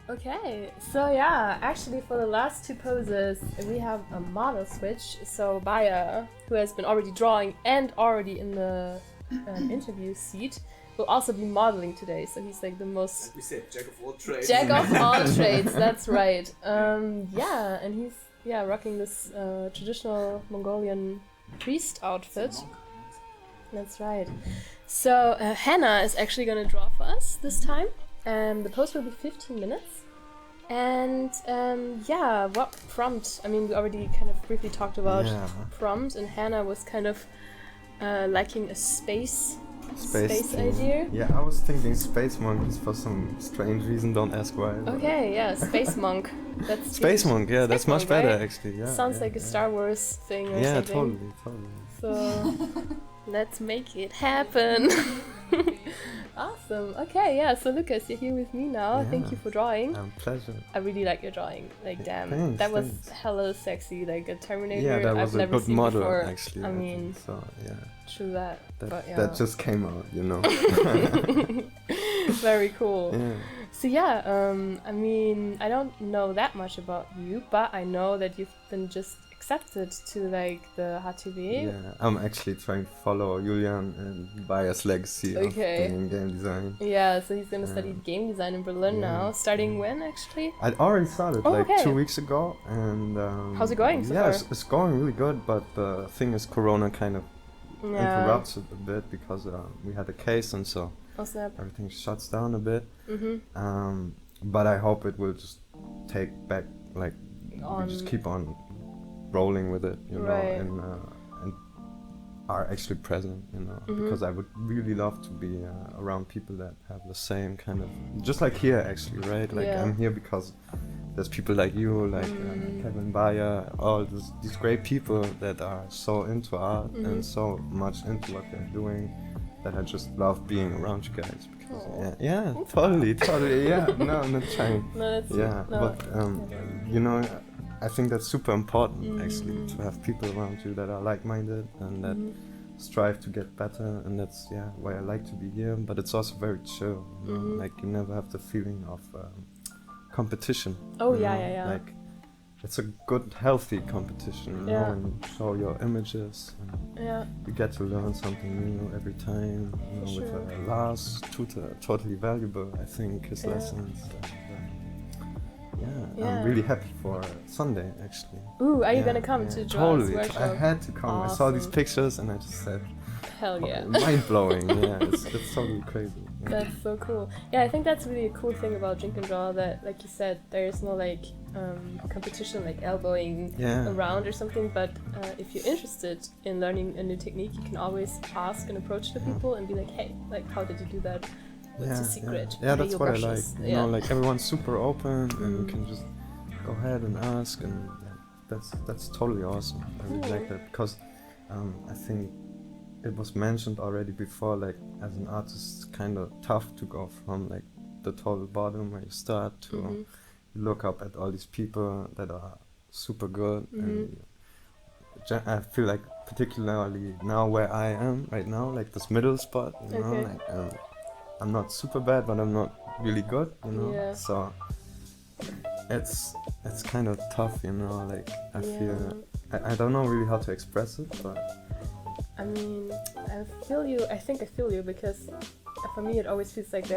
Okay, so yeah, actually for the last two poses, we have a model switch. So Bayar, who has been already drawing and already in the interview seat, will also be modeling today. So he's like the most... We said jack of all trades. Jack of all trades, that's right. Yeah, and he's rocking this traditional Mongolian priest outfit. That's right. So Hannah is actually going to draw for us this time. The pose will be 15 minutes. And what prompt? I mean, we already kind of briefly talked about prompt, and Hannah was kind of liking a space idea. Yeah, I was thinking space monkeys for some strange reason. Don't ask why. Okay, yeah, space monk. That's space monk. Yeah, that's much better right? actually. Yeah, sounds like a Star Wars thing or something. Yeah, totally. So let's make it happen. Awesome. Okay, yeah. So Lucas, you're here with me now. Yeah. Thank you for drawing. Pleasure. I really like your drawing. Like, damn, thanks, that was hella sexy. Like a Terminator. Yeah, that was I've a never good seen model before. actually. I mean, so yeah. True that. But yeah. That just came out, you know. Very cool. Yeah. So yeah, I mean, I don't know that much about you, but I know that you've been just accepted to like the HTV. Yeah, I'm actually trying to follow Julian and Bayar's legacy of doing game design. Yeah, so he's gonna study game design in Berlin now. Starting when actually? I already started 2 weeks ago, and how's it going so far? Yeah, it's going really good, but the thing is, Corona kind of interrupts it a bit because we had a case, and so everything shuts down a bit. But I hope it will just take back, like we just keep on rolling with it, you know, and are actually present, you know, because I would really love to be around people that have the same kind of, just like here actually, right? Like I'm here because there's people like you, like Kevin Bayar, all these great people that are so into art and so much into what they're doing, that I just love being around you guys. Because totally, yeah. No, I'm not trying. But you know, I think that's super important actually, to have people around you that are like-minded and that strive to get better, and that's why I like to be here. But it's also very chill, you know? Like you never have the feeling of competition. Like it's a good, healthy competition, you know, and you show your images, and you get to learn something new every time. You know, with Lars tutor, totally valuable, I think, his lessons. I'm really happy for Sunday actually. Ooh, are you gonna come to Joan's workshop? I had to come. Awesome. I saw these pictures and I just said, hell yeah. Mind blowing, it's totally crazy. Yeah. That's so cool. Yeah, I think that's really a cool thing about Drink and Draw, that, like you said, there is no like competition, like elbowing around or something, but if you're interested in learning a new technique, you can always ask and approach the people and be like, hey, like, how did you do that? What's the secret? Yeah, that's what I like. You know, like everyone's super open and you can just go ahead and ask, and that's totally awesome. I really like that, because I think it was mentioned already before, like as an artist it's kind of tough to go from like the total bottom where you start to look up at all these people that are super good, and I feel like particularly now where I am right now, like this middle spot, you know, like I'm not super bad, but I'm not really good, you know. So it's kind of tough, you know. Like I feel I don't know really how to express it, but I mean, I feel you. I think I feel you, because for me it always feels like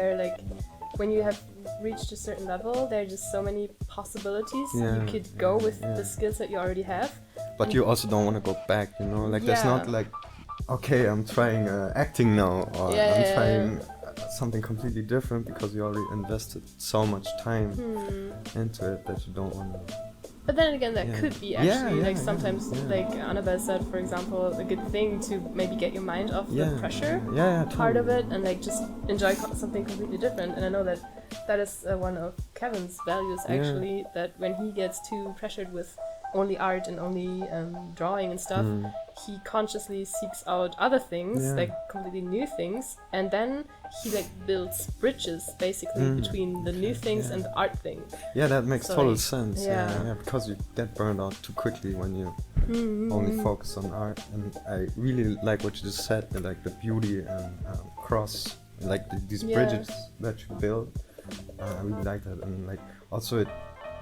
when you have reached a certain level, there are just so many possibilities you could go with the skills that you already have. But you also don't want to go back, you know. Like there's not like, okay, I'm trying acting now, or I'm trying something completely different, because you already invested so much time into it that you don't want to. But then again, that could be actually like sometimes, like Annabelle said, for example, a good thing to maybe get your mind off the pressure part of it, and like just enjoy something completely different. And I know that is one of Kevin's values actually, that when he gets too pressured with only art and only drawing and stuff, he consciously seeks out other things, like completely new things, and then he like builds bridges basically between the new things and the art thing. Yeah, that makes total sense. Yeah, because you get burned out too quickly when you only focus on art. And I really like what you just said, like the beauty and cross, like these bridges that you build. I really like that. And like also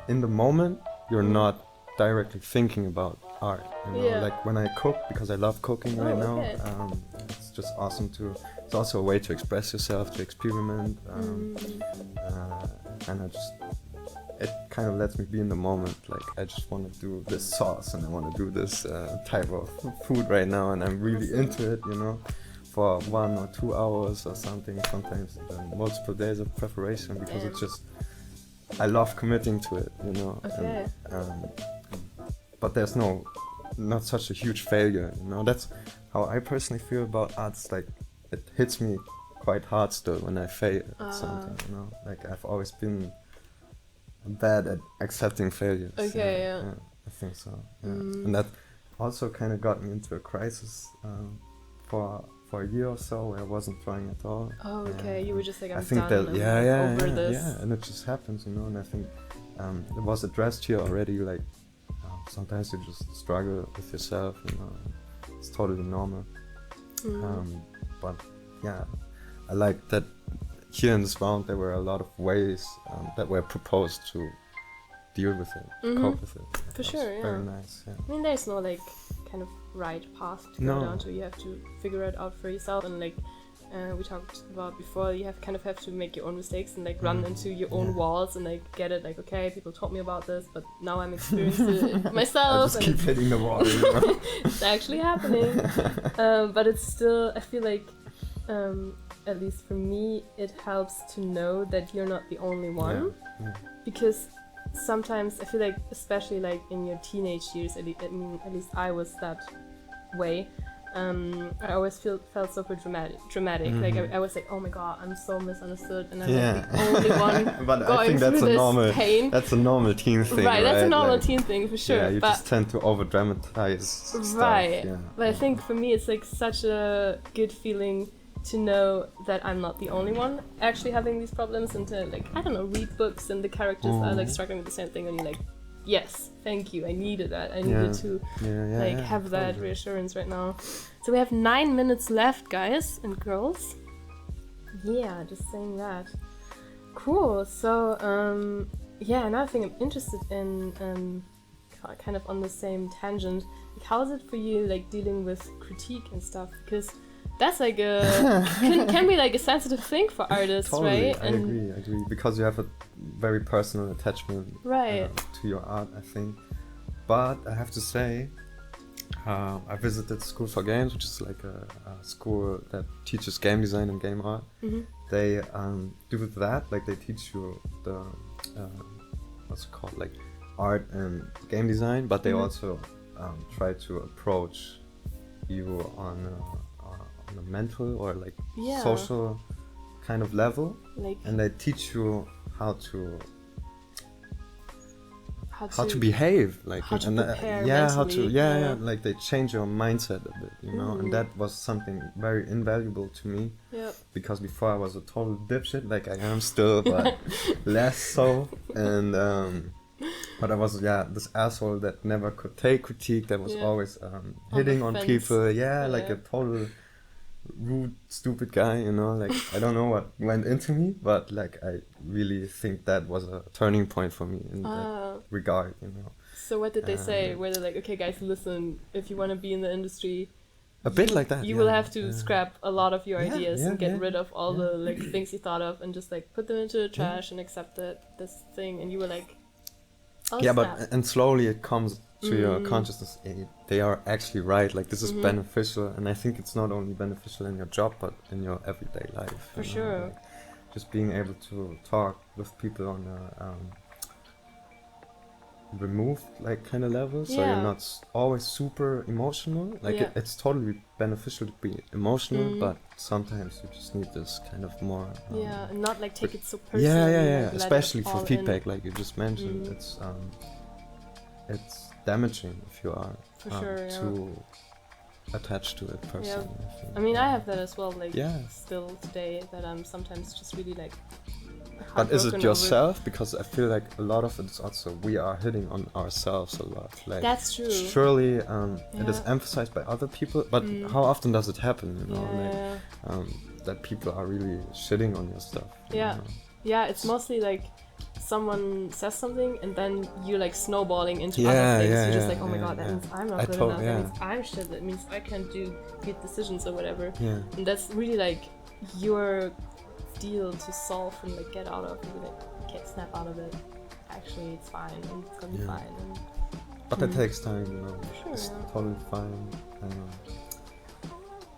in the moment, you're not directly thinking about art, you know, like when I cook, because I love cooking right now, it's just awesome it's also a way to express yourself, to experiment, and it kind of lets me be in the moment, like I just want to do this sauce and I want to do this type of food right now, and I'm really into it, you know, for 1 or 2 hours or something, sometimes multiple days of preparation, because it's just, I love committing to it, you know. And, but there's not such a huge failure, you know. That's how I personally feel about art. It's like it hits me quite hard still when I fail at something, you know. Like I've always been bad at accepting failures. Yeah, I think so. Yeah. And that also kind of got me into a crisis for a year or so where I wasn't trying at all. Oh, okay. You were just like, I'm done. Over this. Yeah, and it just happens, you know. And I think it was addressed here already. Like sometimes you just struggle with yourself, you know. It's totally normal. But yeah, I like that here in this round there were a lot of ways that were proposed to deal with it, cope with it. For sure, yeah. Very nice, yeah. I mean, there's no like kind of right path to go down to. You have to figure it out for yourself, and like we talked about before, you have to make your own mistakes and like run into your own walls and like get it, like, okay, people told me about this, but now I'm experiencing it myself. I just keep hitting the wall, you know? It's actually happening. But it's still, I feel like at least for me, it helps to know that you're not the only one. Because sometimes I feel like, especially like in your teenage years, at least I was that way. I always felt super dramatic. Like I was like, oh my god, I'm so misunderstood, and I'm like the only one but going I think that's through a this normal pain. That's a normal teen thing, right? That's a normal like, teen thing for sure. Yeah, you just tend to over dramatize stuff. Right. Yeah. But I think for me, it's like such a good feeling to know that I'm not the only one actually having these problems, and to like, I don't know, read books and the characters are like struggling with the same thing, and you're like, yes, thank you, I needed that. I needed to have that reassurance right now. So we have 9 minutes left, guys and girls. Yeah, just saying that. Cool. So another thing I'm interested in, kind of on the same tangent, like, how is it for you, like, dealing with critique and stuff? Because that's like can be like a sensitive thing for artists, totally, right? I agree. Because you have a very personal attachment to your art, I think. But I have to say, I visited School for Games, which is like a school that teaches game design and game art. They do that, like they teach you the what's it called, like art and game design, but they also try to approach you on a mental or like social kind of level, like, and they teach you how to behave, like, how to and prepare like they change your mindset a bit, you know. And that was something very invaluable to me, because before I was a total dipshit, like I am still, but less so. And but I was this asshole that never could take critique, that was always hitting on people, like a total rude, stupid guy, you know. Like I don't know what went into me, but like I really think that was a turning point for me in that regard, you know. So what did they say? Were they like, okay guys, listen, if you want to be in the industry, a bit like that, you will have to scrap a lot of your ideas and get rid of all the like things you thought of, and just like put them into the trash and accept that this thing. And you were like, and slowly it comes to your consciousness, they are actually right, like this is beneficial. And I think it's not only beneficial in your job, but in your everyday life. For sure. Like just being able to talk with people on a removed like kind of level, so you're not always super emotional, like it's totally beneficial to be emotional, but sometimes you just need this kind of more and not like take it so personally, like, especially for feedback, like you just mentioned. It's damaging if you are too attached to it personally. I mean, I have that as well, like still today, that I'm sometimes just really like. But is it yourself? Because I feel like a lot of it is also, we are hitting on ourselves a lot. Like, that's true. Surely it is emphasized by other people, but how often does it happen, you know? That people are really shitting on your stuff. You know? Yeah, it's mostly like someone says something and then you're like snowballing into other things. You're just like, oh my god, that means I'm not good enough. That means I'm shit. That means I can't do good decisions or whatever. Yeah. And that's really like your deal to solve and like get out of and be like, okay, snap out of it. Actually, it's fine and it's gonna be fine. And, but it takes time, you know. Sure, it's totally fine.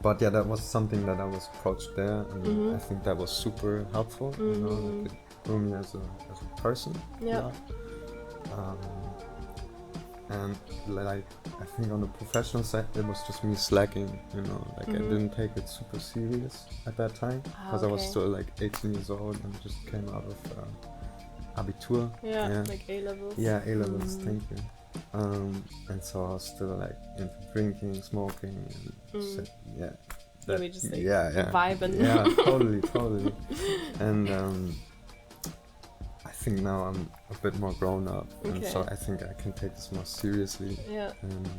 But yeah, that was something that I was approached there, and I think that was super helpful. You know, like it grew me as a person. Yeah. And like I think on the professional side, it was just me slacking. You know, like I didn't take it super serious at that time because I was still like 18 years old and just came out of Abitur. Yeah, like A levels. Yeah, A levels. Thank you. And so I was still like into drinking, smoking, and we just like vibing. Yeah, totally. And I think now I'm a bit more grown up, and so I think I can take this more seriously and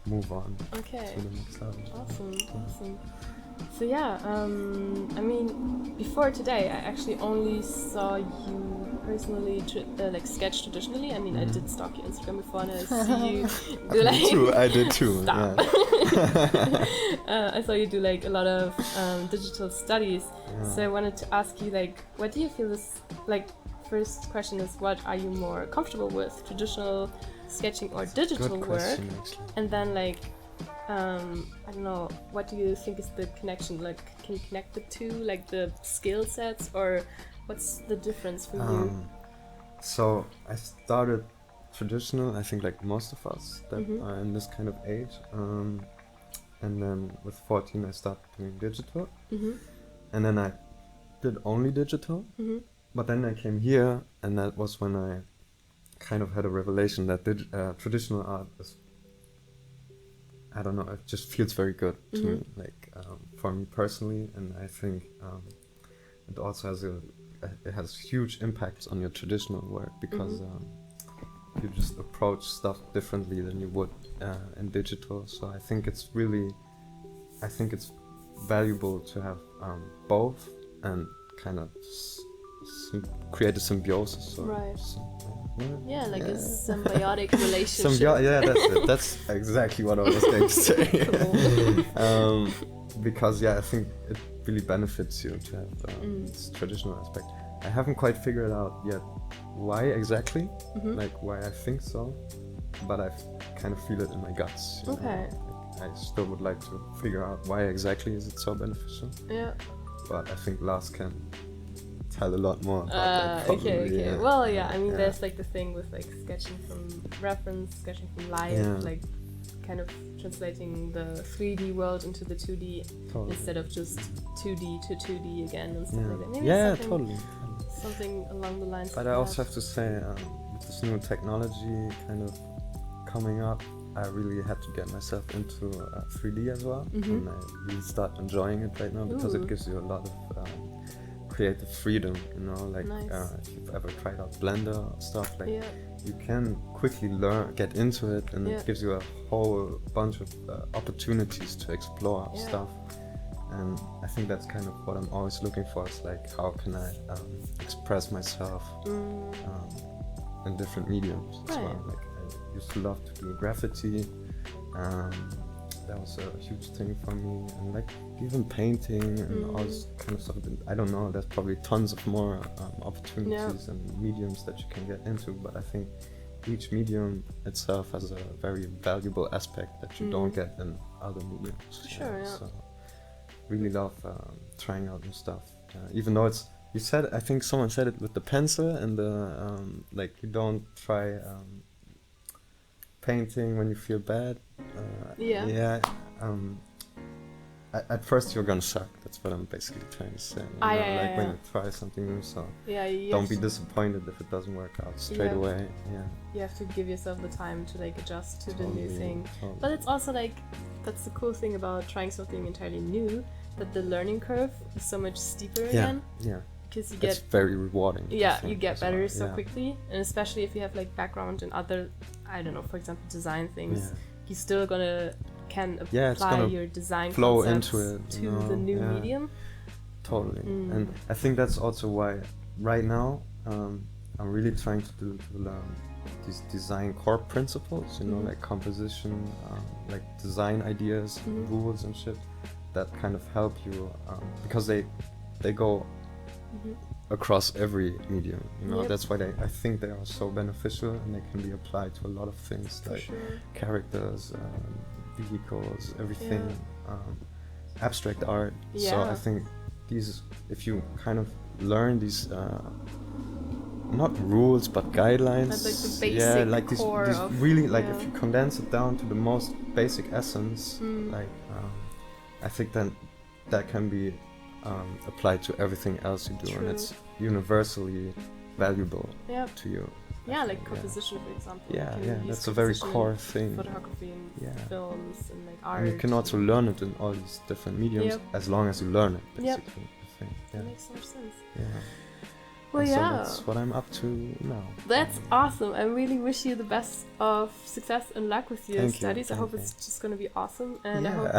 move on to the next level. Awesome. So I mean, before today, I actually only saw you personally like sketch traditionally. I mean, I did stalk your Instagram before, and I see you do like. I did too. Stop. Yeah. I saw you do like a lot of digital studies. Yeah. So I wanted to ask you, like, what do you feel is like? First question is, what are you more comfortable with, traditional sketching or digital work? And then like. I don't know, what do you think is the connection? Like, can you connect the two, like the skill sets, or what's the difference for you? So I started traditional, I think like most of us that are in this kind of age. And then with 14 I started doing digital. And then I did only digital. But then I came here, and that was when I kind of had a revelation that traditional art is, I don't know, it just feels very good to me, like for me personally, and I think it also has huge impacts on your traditional work because you just approach stuff differently than you would in digital. So I think it's valuable to have both and kind of create a symbiosis. Right. Like a symbiotic relationship. That's it. That's exactly what I was going to say. Because I think it really benefits you to have this traditional aspect. I haven't quite figured out yet why exactly, like why I think so, but I kind of feel it in my guts. You know? Like, I still would like to figure out why exactly is it so beneficial. Yeah. But I think Lars can tell a lot more about that. Okay. Well, I mean, there's like the thing with like sketching from reference, sketching from life, like kind of translating the 3D world into the 2D instead of just 2D to 2D again and stuff like that. Maybe totally. Something along the lines. But I also have to say, with this new technology kind of coming up, I really had to get myself into 3D as well, and I really start enjoying it right now because it gives you a lot of creative freedom, you know, like if you've ever tried out Blender or stuff, like you can quickly get into it, and it gives you a whole bunch of opportunities to explore stuff. And I think that's kind of what I'm always looking for. It's like, how can I express myself in different mediums as well. Like I used to love to do graffiti. That was a huge thing for me, and like even painting and all this kind of stuff. I don't know, there's probably tons of more opportunities and mediums that you can get into, but I think each medium itself has a very valuable aspect that you don't get in other mediums. So really love trying out new stuff, even though it's, I think someone said it with the pencil and the like, you don't try painting when you feel bad. At first you're gonna suck. That's what I'm basically trying to say. When you try something new, so don't be disappointed if it doesn't work out straight away. You have to give yourself the time to like adjust to the new thing. But it's also like, that's the cool thing about trying something entirely new, that the learning curve is so much steeper again. Because you get, it's very rewarding. You get better so quickly, and especially if you have like background in other, I don't know, for example, design things, you're still can apply your design flow concepts into it, to the new medium. Totally. And I think that's also why right now, I'm really trying to learn these design core principles, you know, like composition, like design ideas, rules and shit, that kind of help you, because they go across every medium, you know. That's why I think they are so beneficial, and they can be applied to a lot of things, like characters, vehicles, everything, abstract art. So I think these, if you kind of learn these not rules but guidelines, like the basic like core these of, really, like if you condense it down to the most basic essence, like I think then that can be applied to everything else you do, and it's universally valuable to you. Like composition, for example. That's a very core thing. Photography and films and like art. And you can also learn it in all these different mediums, as long as you learn it, basically. I think. That makes so much sense. Well, so that's what I'm up to now. That's awesome. I really wish you the best of success and luck with your studies. I hope it's just going to be awesome, and I hope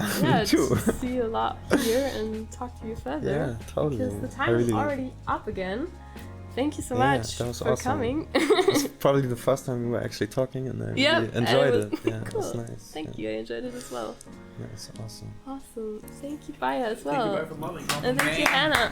to see you a lot here and talk to you further. Yeah, totally. Because the time is already up again. Thank you so much for coming. It's probably the first time we were actually talking, and I really enjoyed it. Yeah, cool. It was nice. Thank you. I enjoyed it as well. Yeah, it's awesome. Awesome. Thank you, Bayar, as well. Thank you, Bayar, for modeling. And thank you, Hannah.